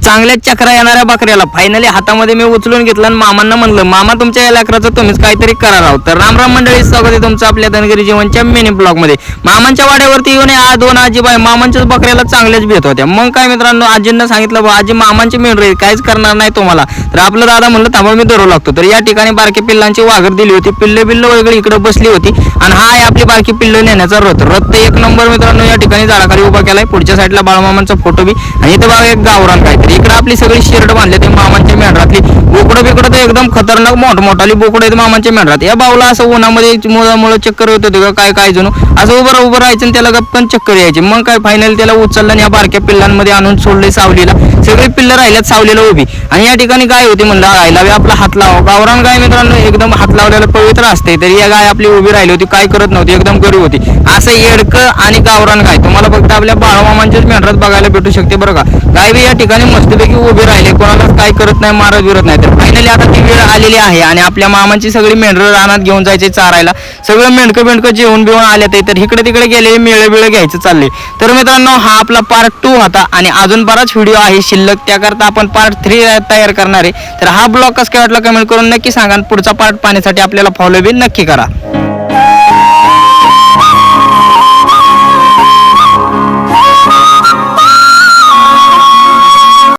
चांगल्या चक्रा येणाऱ्या बकऱ्याला फायनली हातामध्ये मी उचलून घेतलं आणि मामांना म्हणलं, मामा तुमच्या या लेकराचं तुम्हीच काहीतरी करा राव. तर राम राम मंडळी, स्वागत आहे तुमचं आपल्या धनगरी जीवनच्या मिनी ब्लॉग मध्ये. मामांच्या वाड्यावरती येऊन दोन आजीबाई मामांच्याच बकऱ्याला चांगल्याच भेट होत्या. मग काय मित्रांनो, आजींना सांगितलं बा आजी मामांची मेंढर काहीच करणार नाही तुम्हाला. तर आपलं दादा म्हणलं थांबा मी धरू लागतो. तर या ठिकाणी बारकी पिल्लांची वाघर दिली होती, पिल्ले वगैरे इकडे बसली होती आणि हा आहे आपली बारकी पिल्लं नेण्याचा रथ एक नंबर मित्रांनो या ठिकाणी झाडाखाली उभा केलाय. पुढच्या साईडला बाळमामांचा फोटो बी आणि इथे बघा एक गावरान काहीतरी. इकडे आपली सगळी शिरड बांधले ते मामांच्या मेंढरातली. बोकडं बिकडं तर एकदम खतरनाक मोठमोठाली बोकडं आहेत मामांच्या मेंढरात. या बावला असं उन्हामध्ये मुळे चक्कर होत होते का काय जणू असं उभं राहायचं आणि त्याला गप्पन चक्कर यायची. मग काय फायनल त्याला उचललं आणि या बारक्या पिल्लांमध्ये आणून सोडले सावलीला. सगळी पिल्लं राहिल्यात सावलीला उभी आणि या ठिकाणी गाय होती. म्हणलं गायला आपला हात लावा. गावरान गाय मित्रांनो एकदम हात लावलेला पवित्र असते. तरी या गाय आपली उभी राहिली होती, काय करत नव्हती, एकदम गरीब होती. असं येडकं आणि गावरान गाय तुम्हाला फक्त आपल्या बाळमामांच्याच मेंढरात बघायला भेटू शकते बरं का. गाय बी या ठिकाणी मस्तपैकी उभी राहिले, कोणाला काय करत नाही, मारत विरत नाही. तर फायनली आता ती वेळ आलेली आहे आणि आपल्या मामांची सगळी मेंढरं रानात घेऊन जायचे चारायला. सगळं मेंढकं जेवण बिवून आले तर इकडे तिकडे गेले, मेळे घ्यायचं चालले. तर मित्रांनो हा आपला पार्ट 2 होता आणि अजून बराच व्हिडिओ आहे शिल्लक, त्याकरता आपण पार्ट 3 तयार करणार आहे. तर हा ब्लॉग कसं काय वाटला कमेंट करून नक्की सांगा. पुढचा पार्ट पाहण्यासाठी आपल्याला फॉलो बी नक्की करा.